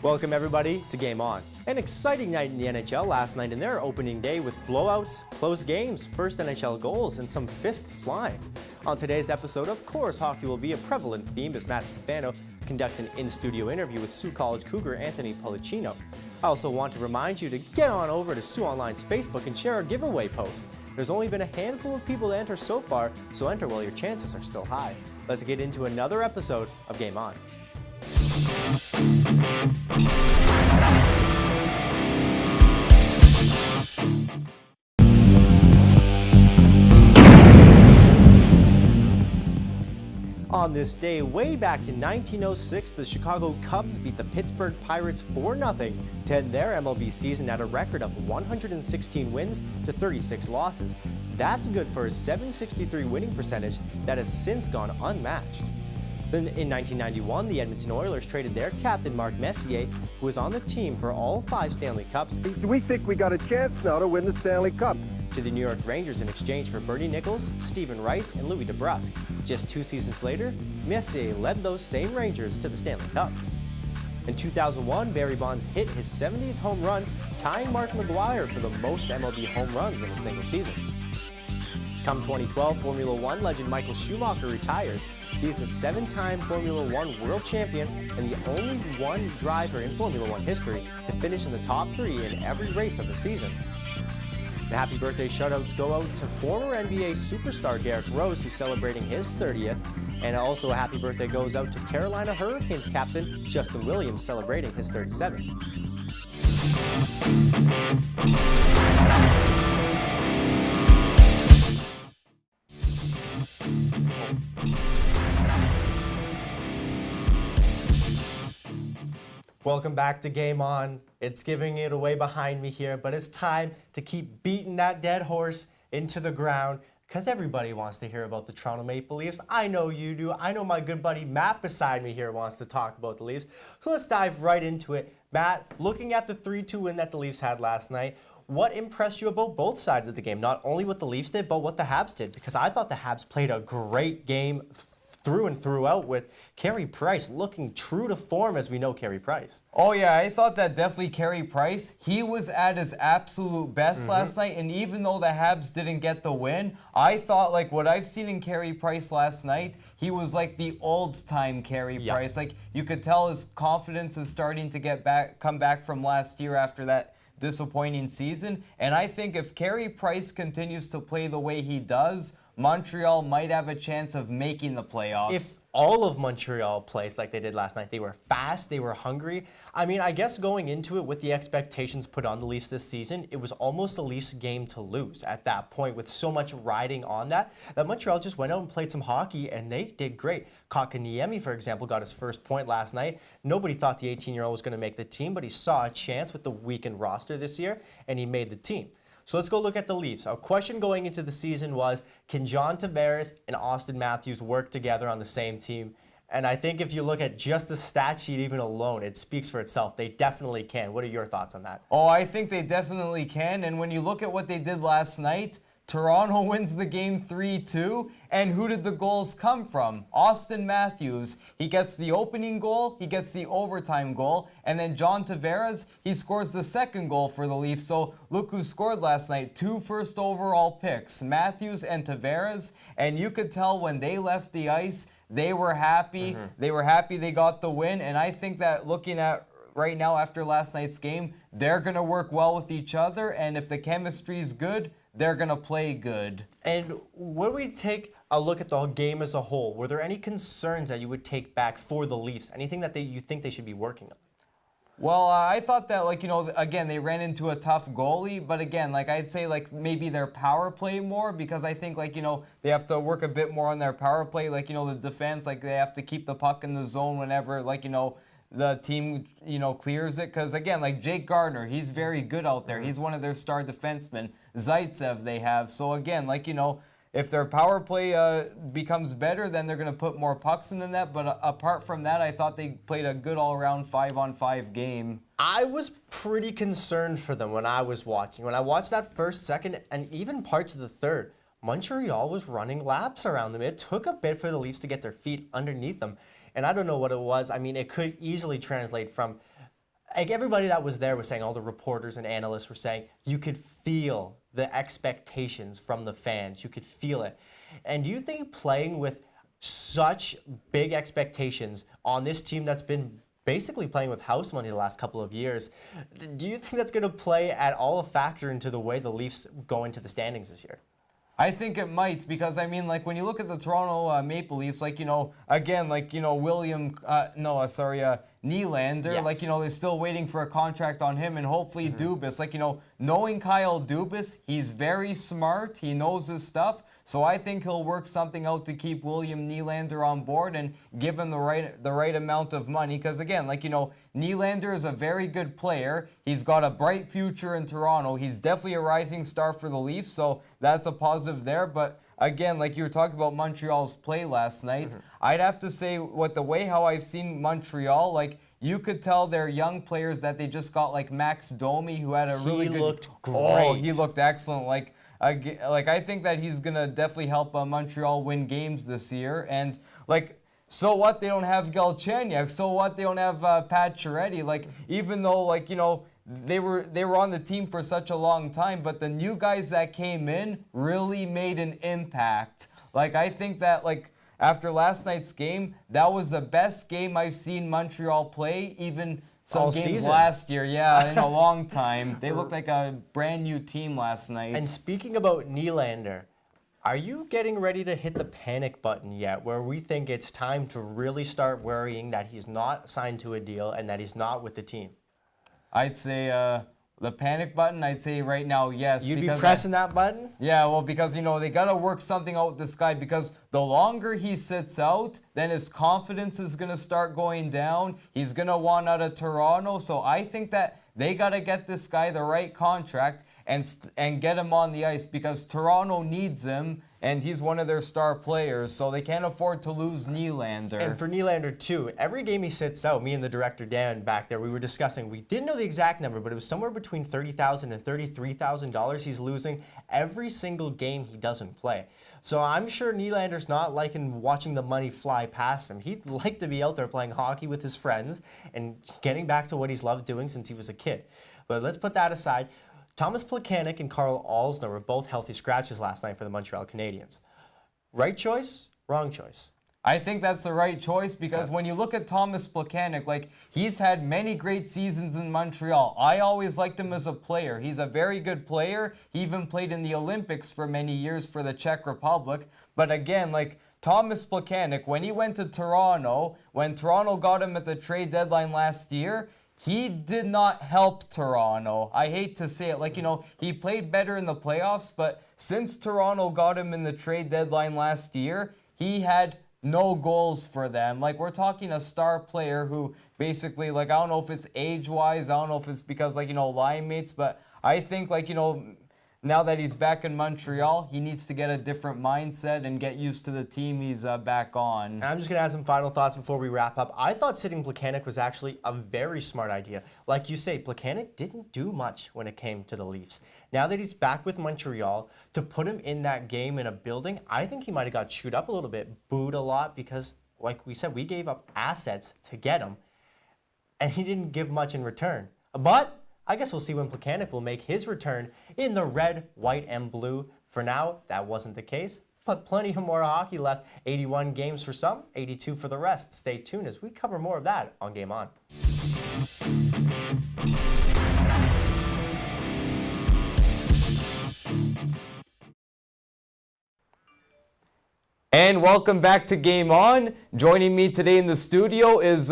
Welcome everybody to Game On. An exciting night in the NHL last night in their opening day with blowouts, close games, first NHL goals, and some fists flying. On today's episode, of course, hockey will be a prevalent theme as Matt Stefano conducts an in-studio interview with Sioux College Cougar Anthony Policino. I also want to remind you to get on over to Sioux Online's Facebook and share our giveaway post. There's only been a handful of people to enter so far, so enter while your chances are still high. Let's get into another episode of Game On. On this day, way back in 1906, the Chicago Cubs beat the Pittsburgh Pirates 4-0 to end their MLB season at a record of 116 wins to 36 losses. That's good for a .763 winning percentage that has since gone unmatched. Then in 1991, the Edmonton Oilers traded their captain Mark Messier, who was on the team for all 5 Stanley Cups, We think we got a chance now to win the Stanley Cup. to the New York Rangers in exchange for Bernie Nichols, Stephen Rice, and Louis DeBrusk. Just 2 seasons later, Messier led those same Rangers to the Stanley Cup. In 2001, Barry Bonds hit his 70th home run, tying Mark McGwire for the most MLB home runs in a single season. Come 2012, Formula One legend Michael Schumacher retires. He is a 7-time Formula One world champion and the only one driver in Formula One history to finish in the top 3 in every race of the season. The happy birthday shoutouts go out to former NBA superstar Derrick Rose, who's celebrating his 30th, and also a happy birthday goes out to Carolina Hurricanes captain Justin Williams, celebrating his 37th. Welcome back to Game On. It's giving it away behind me here, but it's time to keep beating that dead horse into the ground because everybody wants to hear about the Toronto Maple Leafs. I know you do. I know my good buddy Matt beside me here wants to talk about the Leafs. So let's dive right into it. Matt, looking at the 3-2 win that the Leafs had last night, what impressed you about both sides of the game? Not only what the Leafs did, but what the Habs did, because I thought the Habs played a great game through and throughout, with Carey Price looking true to form as we know Carey Price. Oh yeah, I thought that definitely Carey Price, he was at his absolute best last night, and even though the Habs didn't get the win, I thought like what I've seen in Carey Price last night, he was like the old-time Carey Price. Like you could tell his confidence is starting to come back from last year after that disappointing season, and I think if Carey Price continues to play the way he does, Montreal might have a chance of making the playoffs. If all of Montreal plays like they did last night, they were fast, they were hungry. I mean, I guess going into it with the expectations put on the Leafs this season, it was almost a Leafs game to lose at that point, with so much riding on that Montreal just went out and played some hockey, and they did great. Kotkaniemi, for example, got his first point last night. Nobody thought the 18-year-old was going to make the team, but he saw a chance with the weakened roster this year, and he made the team. So let's go look at the Leafs. Our question going into the season was, can John Tavares and Austin Matthews work together on the same team? And I think if you look at just the stat sheet even alone, it speaks for itself. They definitely can. What are your thoughts on that? Oh, I think they definitely can. And when you look at what they did last night, Toronto wins the game 3-2, and who did the goals come from? Austin Matthews. He gets the opening goal, he gets the overtime goal, and then John Tavares, he scores the second goal for the Leafs. So look who scored last night, 2 first overall picks, Matthews and Tavares, and you could tell when they left the ice, they were happy. They were happy they got the win, and I think that looking at right now after last night's game, they're going to work well with each other, and if the chemistry is good, they're going to play good. And when we take a look at the game as a whole, were there any concerns that you would take back for the Leafs? Anything that you think they should be working on? Well, I thought that, like, you know, again, they ran into a tough goalie, but again, like, I'd say, like, maybe their power play more, because I think, like, you know, they have to work a bit more on their power play. Like, you know, the defense, like, they have to keep the puck in the zone whenever, like, you know, the team, you know, clears it. Because, again, like Jake Gardiner, he's very good out there. He's one of their star defensemen. Zaitsev they have. So, again, like, you know, if their power play becomes better, then they're going to put more pucks in the net. But apart from that, I thought they played a good all-around 5-on-5 game. I was pretty concerned for them when I was watching. When I watched that first, second, and even parts of the third, Montreal was running laps around them. It took a bit for the Leafs to get their feet underneath them. And I don't know what it was. I mean, it could easily translate from like everybody that was there was saying, all the reporters and analysts were saying, you could feel the expectations from the fans. You could feel it. And do you think playing with such big expectations on this team that's been basically playing with house money the last couple of years, do you think that's going to play at all a factor into the way the Leafs go into the standings this year? I think it might, because I mean, like when you look at the Toronto Maple Leafs, like, you know, again, like, you know, Nylander, Yes. like, you know, they're still waiting for a contract on him, and hopefully Dubas, like, you know, knowing Kyle Dubas, he's very smart, he knows his stuff, so I think he'll work something out to keep William Nylander on board and give him the right amount of money, because again, like, you know, Nylander is a very good player. He's got a bright future in Toronto. He's definitely a rising star for the Leafs, so that's a positive there. But again, like you were talking about Montreal's play last night, I'd have to say how I've seen Montreal, like you could tell they're young players that they just got, like Max Domi, who had a really good... He looked great. Oh, he looked excellent. Like I think that he's gonna definitely help Montreal win games this year. And like, so what? They don't have Galchenyuk. So what? They don't have Pat Chiretti. Like, even though, like, you know, they were on the team for such a long time, but the new guys that came in really made an impact. Like, I think that, like, after last night's game, that was the best game I've seen Montreal play, even some all games season. last year. Yeah, in a long time. They looked like a brand new team last night. And speaking about Nylander, are you getting ready to hit the panic button yet, where we think it's time to really start worrying that he's not signed to a deal and that he's not with the team? I'd say the panic button, I'd say right now, yes. You'd be pressing that button? Yeah, well, because, you know, they got to work something out with this guy, because the longer he sits out, then his confidence is going to start going down. He's going to want out of Toronto. So I think that they got to get this guy the right contract and get him on the ice, because Toronto needs him, and he's one of their star players, so they can't afford to lose Nylander. And for Nylander, too, every game he sits out, me and the director, Dan, back there, we were discussing, we didn't know the exact number, but it was somewhere between $30,000 and $33,000 he's losing every single game he doesn't play. So I'm sure Nylander's not liking watching the money fly past him. He'd like to be out there playing hockey with his friends and getting back to what he's loved doing since he was a kid. But let's put that aside. Thomas Plekanec and Karl Alzner were both healthy scratches last night for the Montreal Canadiens. Right choice, wrong choice? I think that's the right choice, because when you look at Thomas Plekanec, like, he's had many great seasons in Montreal. I always liked him as a player. He's a very good player. He even played in the Olympics for many years for the Czech Republic. But again, like, Thomas Plekanec, when he went to Toronto, when Toronto got him at the trade deadline last year, he did not help Toronto. I hate to say it. Like, you know, he played better in the playoffs, but since Toronto got him in the trade deadline last year, he had no goals for them. Like, we're talking a star player who basically, like, I don't know if it's age-wise, I don't know if it's because, like, you know, line mates, but I think, like, you know, now that he's back in Montreal, he needs to get a different mindset and get used to the team he's back on. And I'm just going to add some final thoughts before we wrap up. I thought sitting Plekanec was actually a very smart idea. Like you say, Plekanec didn't do much when it came to the Leafs. Now that he's back with Montreal, to put him in that game in a building, I think he might have got chewed up a little bit, booed a lot, because, like we said, we gave up assets to get him, and he didn't give much in return. But I guess we'll see when Plekanec will make his return in the red, white, and blue. For now, that wasn't the case, but plenty of more hockey left. 81 games for some, 82 for the rest. Stay tuned as we cover more of that on Game On. And welcome back to Game On. Joining me today in the studio is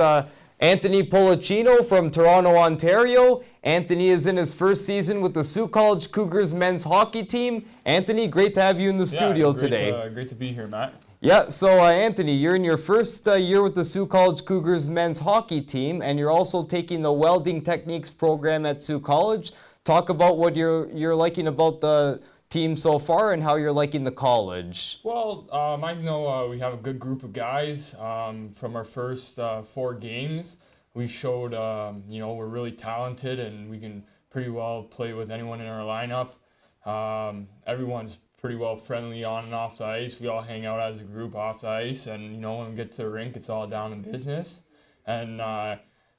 Anthony Pollicino from Toronto, Ontario. Anthony is in his first season with the Sioux College Cougars men's hockey team. Anthony, great to have you in the studio today. Great to be here, Matt. Yeah, so Anthony, you're in your first year with the Sioux College Cougars men's hockey team, and you're also taking the welding techniques program at Sioux College. Talk about what you're liking about the team so far and how you're liking the college. Well, I know we have a good group of guys. From our first 4 games, we showed, we're really talented and we can pretty well play with anyone in our lineup. Everyone's pretty well friendly on and off the ice. We all hang out as a group off the ice, and, when we get to the rink, it's all down to business. And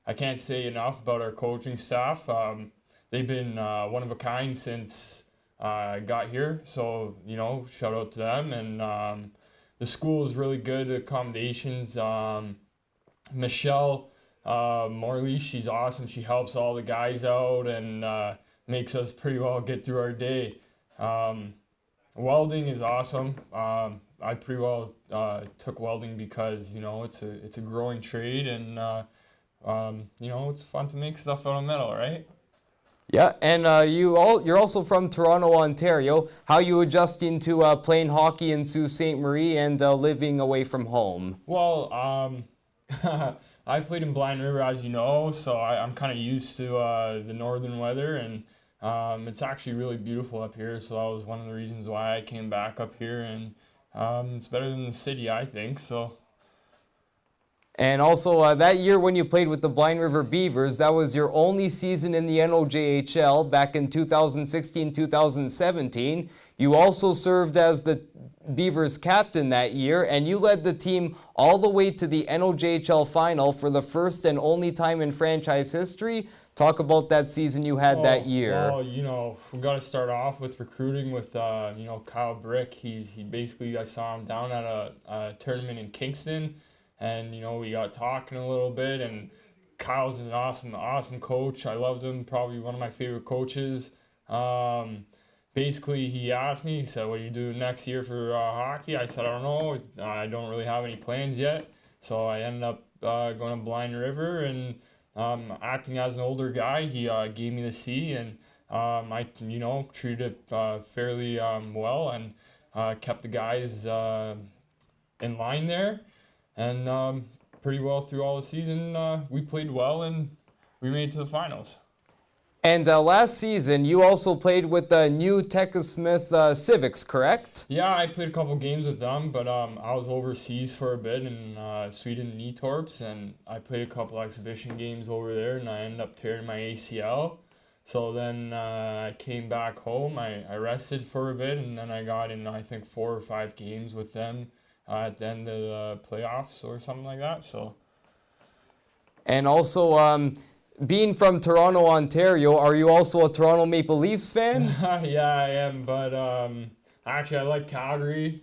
I can't say enough about our coaching staff. They've been one of a kind since I got here. So, shout out to them. And the school is really good. Accommodations. Michelle Morley, she's awesome. She helps all the guys out and makes us pretty well get through our day. Welding is awesome. I pretty well took welding because it's a growing trade, and it's fun to make stuff out of metal, right? Yeah, and you're also from Toronto, Ontario. How you adjusting to playing hockey in Sault Ste. Marie and living away from home? Well, I played in Blind River, as you know, so I'm kind of used to the northern weather, and it's actually really beautiful up here. So that was one of the reasons why I came back up here, and it's better than the city, I think. So. And also, that year when you played with the Blind River Beavers, that was your only season in the NOJHL back in 2016-2017. You also served as the Beavers captain that year, and you led the team all the way to the NOJHL final for the first and only time in franchise history. Talk about that season you had that year. Well, we got to start off with recruiting with, Kyle Brick. He basically, I saw him down at a tournament in Kingston. And, we got talking a little bit, and Kyle's an awesome coach. I loved him, probably one of my favorite coaches. Basically, he asked me, he said, what do you do next year for hockey? I said, I don't know. I don't really have any plans yet. So I ended up going to Blind River, and acting as an older guy, he gave me the C, and I, treated it fairly well, and kept the guys in line there. And pretty well through all the season, we played well, and we made it to the finals. And last season, you also played with the new Tekka Smith Civics, correct? Yeah, I played a couple games with them, but I was overseas for a bit in Sweden, Nittorps, and I played a couple exhibition games over there, and I ended up tearing my ACL. So then I came back home, I rested for a bit, and then I got in, I think, 4 or 5 games with them at the end of the playoffs or something like that. So. And also, being from Toronto, Ontario, are you also a Toronto Maple Leafs fan? Yeah, I am, but actually I like Calgary.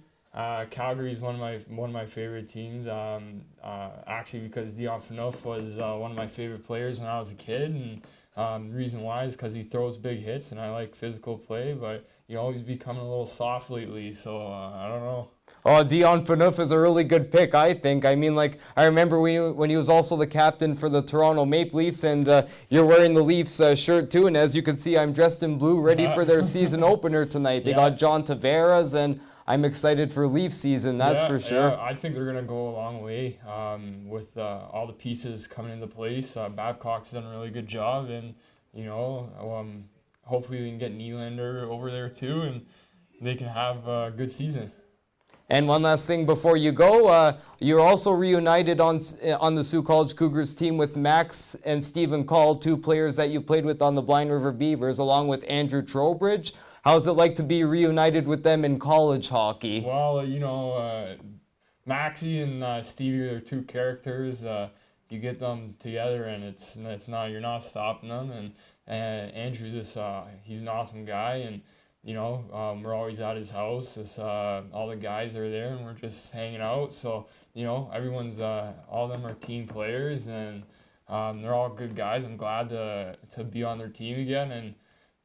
Calgary is one of my favorite teams. Actually, because Dion Phaneuf was one of my favorite players when I was a kid, and the reason why is because he throws big hits, and I like physical play. But he's always becoming a little soft lately, so I don't know. Oh, Dion Phaneuf is a really good pick, I think. I mean, I remember when he was also the captain for the Toronto Maple Leafs, and you're wearing the Leafs shirt too. And as you can see, I'm dressed in blue, ready for their season opener tonight. They got John Tavares, and I'm excited for Leaf season, that's for sure. Yeah, I think they're going to go a long way with all the pieces coming into place. Babcock's done a really good job, and, hopefully they can get Nylander over there too, and they can have a good season. And one last thing before you go, you're also reunited on the Sault College Cougars team with Max and Stephen Call, 2 players that you played with on the Blind River Beavers, along with Andrew Trowbridge. How's it like to be reunited with them in college hockey? Well, Maxie and Stevie are 2 characters. You get them together, and you're not stopping them. And Andrew's just he's an awesome guy, and we're always at his house. All the guys are there, and we're just hanging out. So, everyone's, all of them are team players, and they're all good guys. I'm glad to be on their team again, and,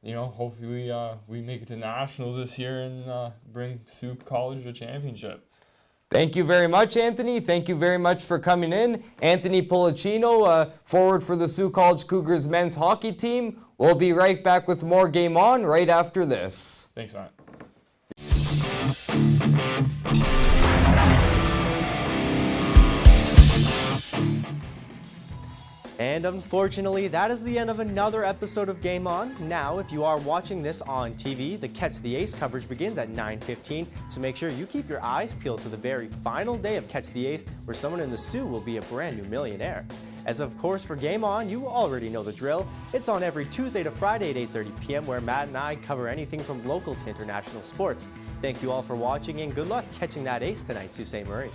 hopefully we make it to nationals this year and bring Sault College a championship. Thank you very much, Anthony. Thank you very much for coming in. Anthony Policino, forward for the Sault College Cougars men's hockey team. We'll be right back with more Game On right after this. Thanks, Matt. And unfortunately, that is the end of another episode of Game On. Now, if you are watching this on TV, the Catch the Ace coverage begins at 9:15, so make sure you keep your eyes peeled to the very final day of Catch the Ace, where someone in the Soo will be a brand new millionaire. As of course for Game On, you already know the drill. It's on every Tuesday to Friday at 8:30 p.m. where Matt and I cover anything from local to international sports. Thank you all for watching, and good luck catching that ace tonight, Sault Ste. Marie.